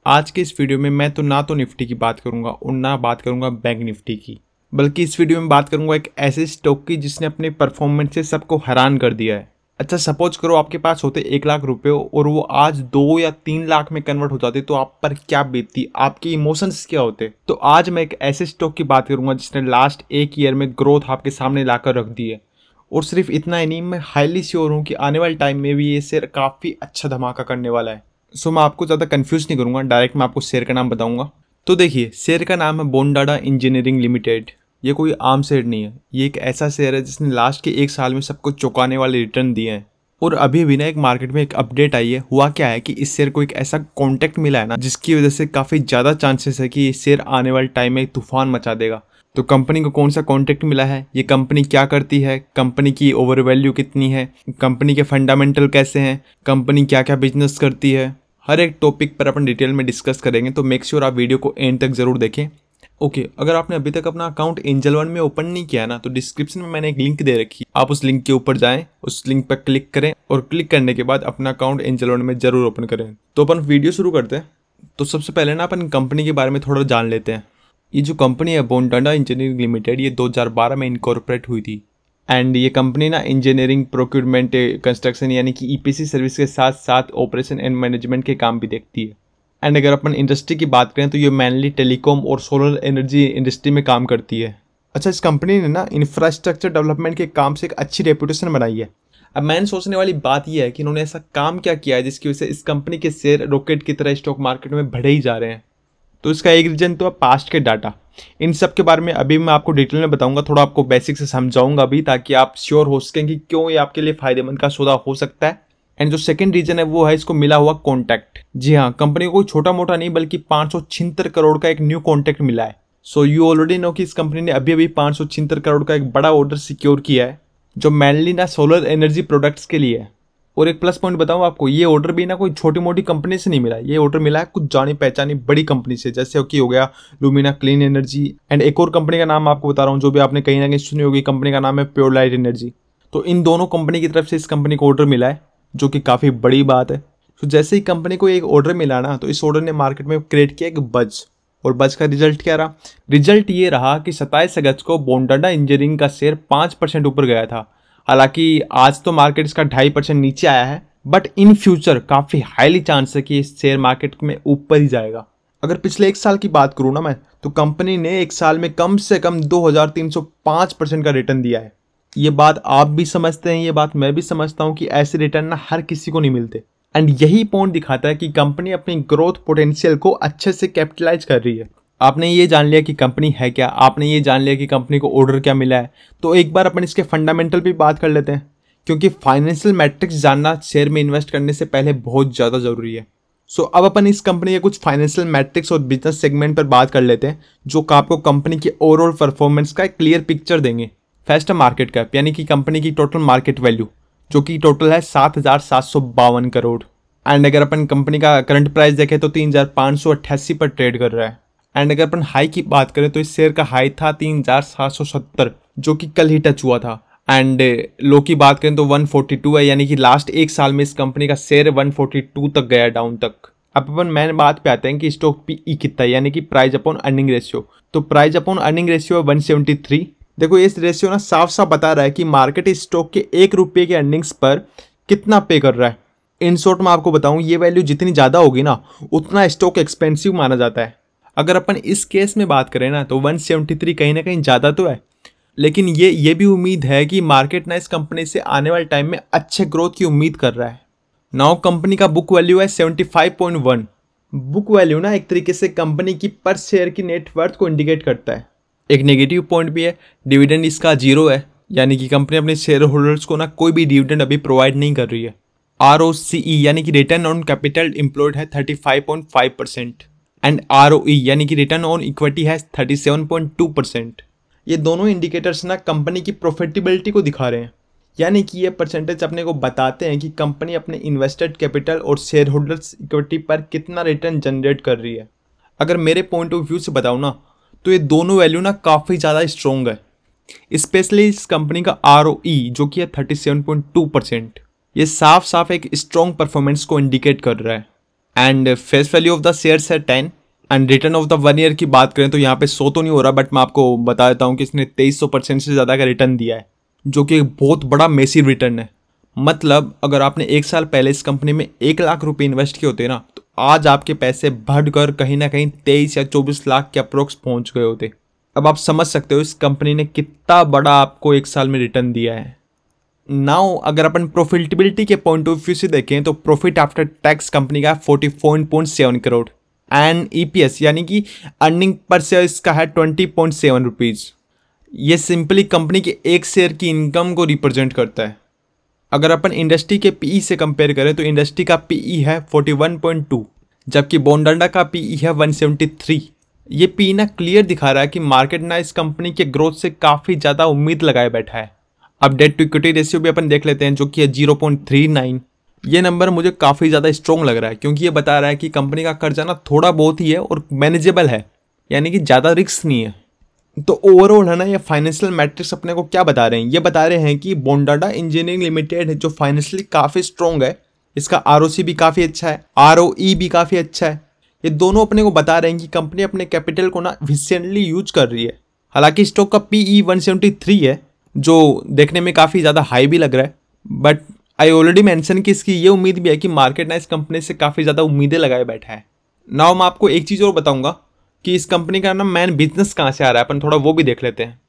आज के इस वीडियो में मैं ना तो निफ्टी की बात करूंगा और ना बात करूंगा बैंक निफ्टी की, बल्कि इस वीडियो में बात करूंगा एक ऐसे स्टॉक की जिसने अपने परफॉर्मेंस से सबको हैरान कर दिया है। अच्छा, सपोज करो आपके पास होते 1 लाख रुपए और वो आज 2 या 3 लाख में कन्वर्ट हो जाते, तो आप पर क्या बीतती, आपके इमोशंस क्या होते। तो आज मैं एक ऐसे स्टॉक की बात करूंगा जिसने लास्ट 1 ईयर में ग्रोथ आपके सामने लाकर रख दी है। और सिर्फ इतना ही नहीं, मैं हाईली श्योर हूँ कि आने वाले टाइम में भी ये शेयर काफ़ी अच्छा धमाका करने वाला है। सो मैं आपको ज़्यादा कंफ्यूज नहीं करूँगा, डायरेक्ट मैं आपको शेयर का नाम बताऊँगा। तो देखिए, शेयर का नाम है बोंडाडा इंजीनियरिंग लिमिटेड। ये कोई आम शेयर नहीं है, ये एक ऐसा शेयर है जिसने लास्ट के 1 साल में सबको चौंकाने वाले रिटर्न दिए हैं। और अभी भी ना एक मार्केट में एक अपडेट आई है। हुआ क्या है कि इस शेयर को एक ऐसा कॉन्टैक्ट मिला है ना, जिसकी वजह से काफ़ी ज़्यादा चांसेस है कि इस शेयर आने वाले टाइम में एक तूफान मचा देगा। तो कंपनी को कौन सा कॉन्ट्रैक्ट मिला है, ये कंपनी क्या करती है, कंपनी की ओवर वैल्यू कितनी है, कंपनी के फंडामेंटल कैसे हैं, कंपनी क्या क्या बिजनेस करती है, हर एक टॉपिक पर अपन डिटेल में डिस्कस करेंगे। तो मेक श्योर आप वीडियो को एंड तक जरूर देखें। ओके, अगर आपने अभी तक अपना अकाउंट एंजल वन में ओपन नहीं किया ना, तो डिस्क्रिप्शन में मैंने एक लिंक दे रखी है, आप उस लिंक के ऊपर जाएं, उस लिंक पर क्लिक करें और क्लिक करने के बाद अपना अकाउंट एंजल वन में जरूर ओपन करें। तो अपन वीडियो शुरू करते हैं। तो सबसे पहले ना अपन कंपनी के बारे में थोड़ा जान लेते हैं। ये जो कंपनी है बोंडाडा इंजीनियरिंग लिमिटेड, ये 2012 में इनकॉर्पोरेट हुई थी। एंड ये कंपनी ना इंजीनियरिंग, प्रोक्यूरमेंट, कंस्ट्रक्शन यानी कि ईपीसी सर्विस के साथ साथ ऑपरेशन एंड मैनेजमेंट के काम भी देखती है। एंड अगर अपन इंडस्ट्री की बात करें तो ये मेनली टेलीकॉम और सोलर एनर्जी इंडस्ट्री में काम करती है। अच्छा, इस कंपनी ने ना इंफ्रास्ट्रक्चर डेवलपमेंट के काम से एक अच्छी रेपुटेशन बनाई है। अब मैंने सोचने वाली बात यह है कि इन्होंने ऐसा काम क्या किया है जिसकी वजह से इस कंपनी के शेयर रॉकेट की तरह स्टॉक मार्केट में बढ़े ही जा रहे हैं। तो इसका एक रीजन तो है पास्ट के डाटा। इन सब के बारे में अभी मैं आपको डिटेल में बताऊंगा, थोड़ा आपको बेसिक से समझाऊंगा भी, ताकि आप श्योर हो सकें कि क्यों ये आपके लिए फायदेमंद का सौदा हो सकता है। एंड जो सेकंड रीजन है वो है इसको मिला हुआ कॉन्टैक्ट। जी हाँ, कंपनी को कोई छोटा मोटा नहीं बल्कि 576 करोड़ का एक न्यू कॉन्टैक्ट मिला है। सो यू ऑलरेडी नो कि इस कंपनी ने अभी अभी 576 करोड़ का एक बड़ा ऑर्डर सिक्योर किया है, जो मेनली ना सोलर एनर्जी प्रोडक्ट्स के लिए है। और एक प्लस पॉइंट बताऊं आपको, ये ऑर्डर भी ना कोई छोटी मोटी कंपनी से नहीं मिला, ये ऑर्डर मिला है कुछ जानी पहचानी बड़ी कंपनी से, जैसे कि हो गया लुमिना क्लीन एनर्जी। एंड एक और कंपनी का नाम आपको बता रहा हूँ जो भी आपने कहीं ना कहीं सुनी होगी, कंपनी का नाम है प्योरलाइट एनर्जी। तो इन दोनों कंपनी की तरफ से इस कंपनी को ऑर्डर मिला है, जो कि काफ़ी बड़ी बात है। तो जैसे ही कंपनी को एक ऑर्डर मिला ना, तो इस ऑर्डर ने मार्केट में क्रिएट किया एक बज। और बज का रिजल्ट क्या रहा? रिजल्ट ये रहा कि 27 अगस्त को बोंडाडा इंजीनियरिंग का शेयर 5% ऊपर गया था। हालांकि आज तो मार्केट इसका 2.5% नीचे आया है, बट इन फ्यूचर काफ़ी हाईली चांस है कि इस शेयर मार्केट में ऊपर ही जाएगा। अगर पिछले 1 साल की बात करूँ ना मैं, तो कंपनी ने 1 साल में कम से कम 2305% का रिटर्न दिया है। ये बात आप भी समझते हैं, ये बात मैं भी समझता हूँ कि ऐसे रिटर्न ना हर किसी को नहीं मिलते। एंड यही पॉइंट दिखाता है कि कंपनी अपनी ग्रोथ पोटेंशियल को अच्छे से कैपिटलाइज कर रही है। आपने ये जान लिया कि कंपनी है क्या, आपने ये जान लिया कि कंपनी को ऑर्डर क्या मिला है, तो एक बार अपन इसके फंडामेंटल भी बात कर लेते हैं, क्योंकि फाइनेंशियल मैट्रिक्स जानना शेयर में इन्वेस्ट करने से पहले बहुत ज़्यादा ज़रूरी है। सो अब अपन इस कंपनी के कुछ फाइनेंशियल मैट्रिक्स और बिजनेस सेगमेंट पर बात कर लेते हैं, जो आपको कंपनी की ओवरऑल परफॉर्मेंस का एक क्लियर पिक्चर देंगे। फर्स्ट है मार्केट कैप, यानी कि कंपनी की टोटल मार्केट वैल्यू, जो कि टोटल है 7,752 करोड़। एंड अगर अपन कंपनी का करंट प्राइस देखें तो 3,588 पर ट्रेड कर रहा है। एंड अगर अपन हाई की बात करें तो इस शेयर का हाई था 3,770, जो कि कल ही टच हुआ था। एंड लो की बात करें तो 142 है, यानी कि लास्ट 1 साल में इस कंपनी का शेयर 142 तक गया डाउन तक। अब अपन मेन बात पे आते हैं कि स्टॉक पीई कितना है, यानी कि प्राइस अपॉन अर्निंग रेशियो। तो प्राइस अपॉन अर्निंग रेशियो है 173। देखो, इस रेशियो ना साफ साफ बता रहा है कि मार्केट इस स्टॉक के 1 रुपये के अर्निंग्स पर कितना पे कर रहा है। इन शॉर्ट में आपको बताऊं, ये वैल्यू जितनी ज़्यादा होगी ना, उतना स्टॉक एक्सपेंसिव माना जाता है। अगर अपन इस केस में बात करें ना, तो 173 कहीं ना कहीं ज़्यादा तो है, लेकिन ये भी उम्मीद है कि मार्केट ना इस कंपनी से आने वाले टाइम में अच्छे ग्रोथ की उम्मीद कर रहा है। नाउ कंपनी का बुक वैल्यू है 75.1। बुक वैल्यू ना एक तरीके से कंपनी की पर शेयर की नेटवर्थ को इंडिकेट करता है। एक नेगेटिव पॉइंट भी है, डिविडेंड इसका 0 है, यानी कि कंपनी अपने शेयर होल्डर्स को ना कोई भी डिविडेंड अभी प्रोवाइड नहीं कर रही है। ROCE यानी कि रिटर्न ऑन कैपिटल एम्प्लॉयड है 35.5%। एंड ROE यानी कि रिटर्न ऑन इक्विटी है 37.2%। ये दोनों इंडिकेटर्स ना कंपनी की प्रॉफिटेबिलिटी को दिखा रहे हैं, यानी कि ये परसेंटेज अपने को बताते हैं कि कंपनी अपने इन्वेस्टेड कैपिटल और शेयर होल्डर्स इक्विटी पर कितना रिटर्न जनरेट कर रही है। अगर मेरे पॉइंट ऑफ व्यू से बताऊँ ना, तो ये दोनों वैल्यू ना काफ़ी ज़्यादा स्ट्रॉन्ग है। स्पेशली इस कंपनी का ROE जो कि है 37.2%, ये साफ साफ एक स्ट्रॉन्ग परफॉर्मेंस को इंडिकेट कर रहा है। And face value of the shares है 10। And return of the 1 year की बात करें तो यहाँ पे 100 तो नहीं हो रहा, बट मैं आपको बता देता हूँ कि इसने 2300% से ज़्यादा का रिटर्न दिया है, जो कि बहुत बड़ा मेसिव रिटर्न है। मतलब अगर आपने 1 साल पहले इस कंपनी में 1 लाख रुपए इन्वेस्ट किए होते ना, तो आज आपके पैसे बढ़कर कहीं ना कहीं 23 या 24 लाख के अप्रोक्स पहुंच गए होते। अब आप समझ सकते हो इस कंपनी ने कितना बड़ा आपको 1 साल में रिटर्न दिया है। नाउ अगर अपन प्रॉफिटेबिलिटी के पॉइंट ऑफ व्यू से देखें तो प्रॉफिट आफ्टर टैक्स कंपनी का 44.7 करोड़ एंड ईपीएस यानी कि अर्निंग पर शेयर इसका है 20.7 रुपीज़। ये सिंपली कंपनी के एक शेयर की इनकम को रिप्रेजेंट करता है। अगर अपन इंडस्ट्री के पीई से कंपेयर करें तो इंडस्ट्री का पीई है 41.2, जबकि बोंडाडा का पीई है 173। ये पी ना क्लियर दिखा रहा है कि मार्केट ना इस कंपनी के ग्रोथ से काफ़ी ज़्यादा उम्मीद लगाए बैठा है। अब डेट टू इक्विटी रेशियो भी अपन देख लेते हैं, जो कि है 0.39। ये नंबर मुझे काफ़ी ज़्यादा स्ट्रॉन्ग लग रहा है, क्योंकि ये बता रहा है कि कंपनी का कर्जा ना थोड़ा बहुत ही है और मैनेजेबल है, यानी कि ज़्यादा रिस्क नहीं है। तो ओवरऑल है ना, ये फाइनेंशियल मैट्रिक्स अपने को क्या बता रहे हैं? ये बता रहे हैं कि बोंडाडा इंजीनियरिंग लिमिटेड है जो फाइनेंशियली काफ़ी स्ट्रॉन्ग है, इसका आरओसी भी काफ़ी अच्छा है, आरओई भी काफ़ी अच्छा है। ये दोनों अपने को बता रहे हैं कि कंपनी अपने कैपिटल को ना एफिशिएंटली यूज कर रही है। हालांकि स्टॉक का पीई 173 है, जो देखने में काफ़ी ज़्यादा हाई भी लग रहा है, बट आई ऑलरेडी मेंशन कि इसकी ये उम्मीद भी है कि मार्केट ना इस कंपनी से काफ़ी ज़्यादा उम्मीदें लगाए बैठा है। नाउ मैं आपको एक चीज़ और बताऊंगा कि इस कंपनी का ना मेन बिजनेस कहाँ से आ रहा है, अपन थोड़ा वो भी देख लेते हैं।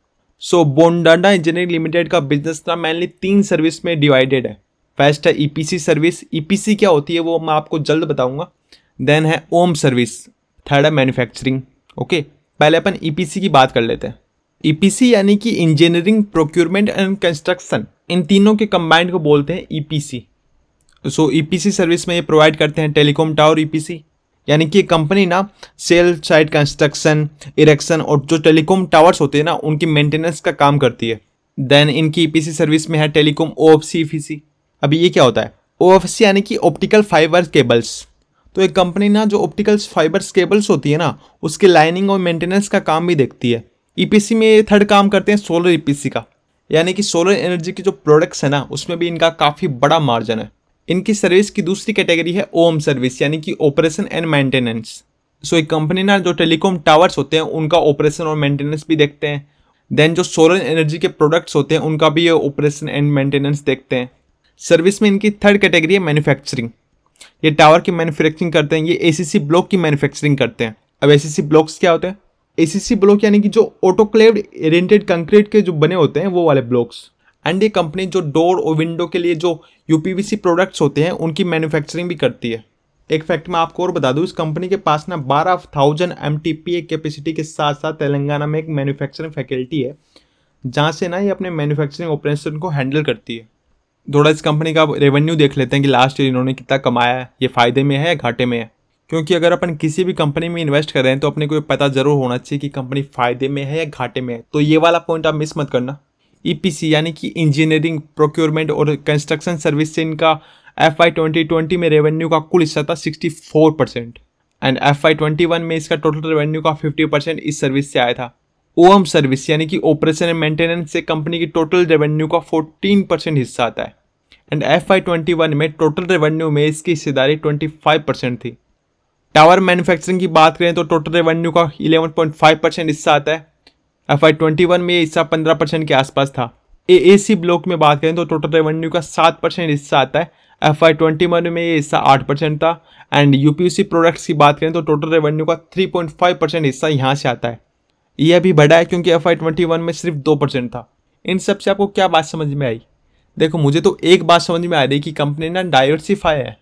सो बोंडाडा इंजीनियरिंग लिमिटेड का बिजनेस ना मेनली 3 सर्विस में डिवाइडेड है। फर्स्ट है ईपीसी सर्विस। ईपीसी क्या होती है वो मैं आपको जल्द बताऊंगा। देन है ओम सर्विस, थर्ड है मैन्युफैक्चरिंग। ओके, पहले अपन ईपीसी की बात कर लेते हैं। ईपीसी यानी कि इंजीनियरिंग, प्रोक्योरमेंट एंड कंस्ट्रक्शन, इन तीनों के कंबाइंड को बोलते हैं ईपीसी। सो ईपीसी सर्विस में ये प्रोवाइड करते हैं टेलीकॉम टावर ईपीसी, यानी कि कंपनी ना सेल साइट कंस्ट्रक्शन, इरेक्शन और जो टेलीकॉम टावर्स होते हैं ना उनकी मेंटेनेंस का काम करती है। देन इनकी ईपीसी सर्विस में है टेलीकॉम ओएफसी ईपीसी। अभी ये क्या होता है? ओएफसी यानी कि ऑप्टिकल फाइबर केबल्स। तो एक कंपनी ना जो ऑप्टिकल फाइबर्स केबल्स होती है ना उसके लाइनिंग और मेंटेनेंस का काम भी देखती है। ईपीसी में ये थर्ड काम करते हैं सोलर ईपीसी का, यानी कि सोलर एनर्जी की जो प्रोडक्ट्स है ना उसमें भी इनका काफ़ी बड़ा मार्जिन है। इनकी सर्विस की दूसरी कैटेगरी है ओम सर्विस, यानी कि ऑपरेशन एंड मेंटेनेंस। सो एक कंपनी ना जो टेलीकॉम टावर्स होते हैं उनका ऑपरेशन और मेंटेनेंस भी देखते हैं। देन जो सोलर एनर्जी के प्रोडक्ट्स होते हैं उनका भी ये ऑपरेशन एंड मेंटेनेंस देखते हैं। सर्विस में इनकी थर्ड कैटेगरी है मैन्युफैक्चरिंग। ये टावर की मैन्युफैक्चरिंग करते हैं, ये एसीसी ब्लॉक की मैन्युफैक्चरिंग करते हैं। अब एसीसी ब्लॉक्स क्या होते हैं? एसीसी ब्लॉक यानी कि जो ऑटोक्लेव्ड ओरिएंटेड कंक्रीट के जो बने होते हैं वो वाले ब्लॉक्स। एंड ये कंपनी जो डोर और विंडो के लिए जो यूपीवीसी प्रोडक्ट्स होते हैं उनकी मैन्युफैक्चरिंग भी करती है। एक फैक्ट मैं आपको और बता दूं, इस कंपनी के पास ना 12,000 MTPA कैपेसिटी के साथ साथ तेलंगाना में एक मैन्युफैक्चरिंग फैकल्टी है, जहाँ से ना ये अपने मैन्युफैक्चरिंग ऑपरेशन को हैंडल करती है। थोड़ा इस कंपनी का रेवेन्यू देख लेते हैं कि लास्ट ईयर इन्होंने कितना कमाया है, ये फायदे में है या घाटे में है। क्योंकि अगर अपन किसी भी कंपनी में इन्वेस्ट कर रहे हैं तो अपने को पता जरूर होना चाहिए कि कंपनी फायदे में है या घाटे में है। तो ये वाला पॉइंट आप मिस मत करना। ईपीसी यानी कि इंजीनियरिंग, प्रोक्योरमेंट और कंस्ट्रक्शन सर्विस से इनका FY 2020 में रेवेन्यू का कुल हिस्सा था 64% एंड FY 21 में इसका टोटल रेवेन्यू का 50% इस सर्विस से आया था। ओएम सर्विस यानी कि ऑपरेशन एंड मेंटेनेंस से कंपनी की टोटल रेवेन्यू का 14% हिस्सा आता है एंड FY 21 में टोटल रेवेन्यू में इसकी हिस्सेदारी 25% थी। टावर मैन्युफैक्चरिंग की बात करें तो टोटल रेवेन्यू का 11.5% हिस्सा आता है। FY 21 में ये हिस्सा 15% के आसपास था। AAC ब्लॉक में बात करें तो टोटल रेवेन्यू का 7% हिस्सा आता है। FY 21 में ये हिस्सा 8% था एंड UPVC प्रोडक्ट्स की बात करें तो टोटल रेवेन्यू का 3.5% हिस्सा यहाँ से आता है। ये अभी बढ़ा है क्योंकि FY 21 में सिर्फ 2% था। इन सब से आपको क्या बात समझ में आई? देखो, मुझे तो एक बात समझ में आ रही कि कंपनी ना डाइवर्सिफाई है,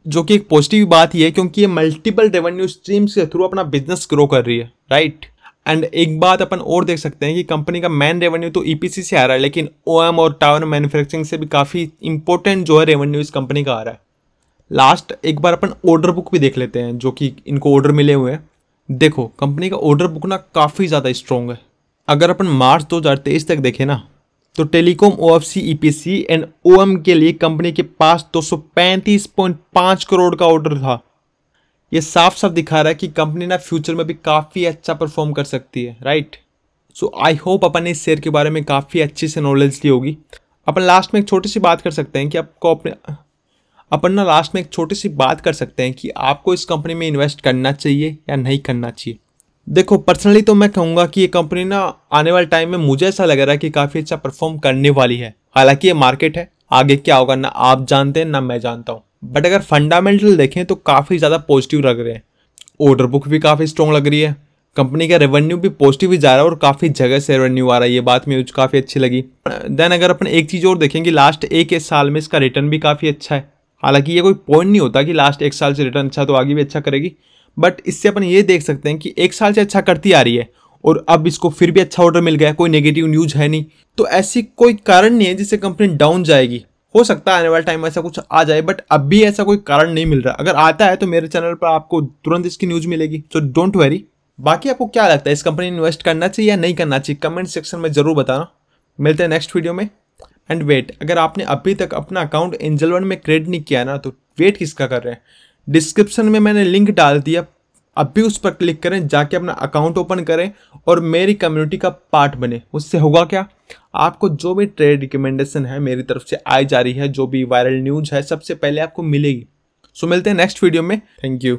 जो कि एक पॉजिटिव बात ही है क्योंकि ये मल्टीपल रेवेन्यू स्ट्रीम्स के थ्रू अपना बिजनेस ग्रो कर रही है, राइट। एंड एक बात अपन और देख सकते हैं कि कंपनी का मेन रेवेन्यू तो ईपीसी से आ रहा है, लेकिन ओएम और टावर मैन्युफैक्चरिंग से भी काफ़ी इंपॉर्टेंट जो है रेवेन्यू इस कंपनी का आ रहा है। लास्ट एक बार अपन ऑर्डर बुक भी देख लेते हैं, जो कि इनको ऑर्डर मिले हुए हैं। देखो, कंपनी का ऑर्डर बुक ना काफ़ी ज़्यादा स्ट्रॉन्ग है। अगर अपन मार्च 2023 तक देखें ना तो telecom, OFC, EPC and OM के लिए कंपनी के पास 235.5 करोड़ का ऑर्डर था। ये साफ साफ दिखा रहा है कि कंपनी ना फ्यूचर में भी काफ़ी अच्छा परफॉर्म कर सकती है, राइट। सो आई होप अपन ने इस शेयर के बारे में काफ़ी अच्छी से नॉलेज ली होगी। अपन लास्ट में एक छोटी सी बात कर सकते हैं कि अपन ना लास्ट में एक छोटी सी बात कर सकते हैं कि आपको इस कंपनी में इन्वेस्ट करना चाहिए या नहीं करना चाहिए। देखो पर्सनली तो मैं कहूँगा कि ये कंपनी ना आने वाले टाइम में मुझे ऐसा लग रहा है कि काफ़ी अच्छा परफॉर्म करने वाली है। हालांकि ये मार्केट है, आगे क्या होगा ना आप जानते हैं ना मैं जानता हूँ, बट अगर फंडामेंटल देखें तो काफ़ी ज़्यादा पॉजिटिव लग रहे हैं। ऑर्डर बुक भी काफ़ी स्ट्रॉन्ग लग रही है, कंपनी का रेवेन्यू भी पॉजिटिव ही जा रहा है और काफ़ी जगह से रेवेन्यू आ रहा है, ये बात मुझे काफ़ी अच्छी लगी। देन अगर अपन एक चीज़ और देखेंगे, लास्ट एक साल में इसका रिटर्न भी काफ़ी अच्छा है। हालांकि ये कोई पॉइंट नहीं होता कि लास्ट एक साल से रिटर्न अच्छा तो आगे भी अच्छा करेगी, बट इससे अपन ये देख सकते हैं कि एक साल से अच्छा करती आ रही है और अब इसको फिर भी अच्छा ऑर्डर मिल गया, कोई नेगेटिव न्यूज़ है नहीं, तो ऐसी कोई कारण नहीं है जिससे कंपनी डाउन जाएगी। हो सकता है आने वाले टाइम में ऐसा कुछ आ जाए, बट अब भी ऐसा कोई कारण नहीं मिल रहा। अगर आता है तो मेरे चैनल पर आपको तुरंत इसकी न्यूज़ मिलेगी, सो डोंट वरी। बाकी आपको क्या लगता है इस कंपनी में इन्वेस्ट करना चाहिए या नहीं करना चाहिए, कमेंट सेक्शन में जरूर बताना। मिलते हैं नेक्स्ट वीडियो में। एंड वेट, अगर आपने अभी तक अपना अकाउंट एंजल वन में क्रिएट नहीं किया ना तो वेट किसका कर रहे हैं। डिस्क्रिप्शन में मैंने लिंक डाल दिया, अभी उस पर क्लिक करें, जाके अपना अकाउंट ओपन करें और मेरी कम्युनिटी का पार्ट बने। उससे होगा क्या, आपको जो भी ट्रेड रिकमेंडेशन है मेरी तरफ से आई जा रही है, जो भी वायरल न्यूज़ है सबसे पहले आपको मिलेगी। सो मिलते हैं नेक्स्ट वीडियो में। Thank you.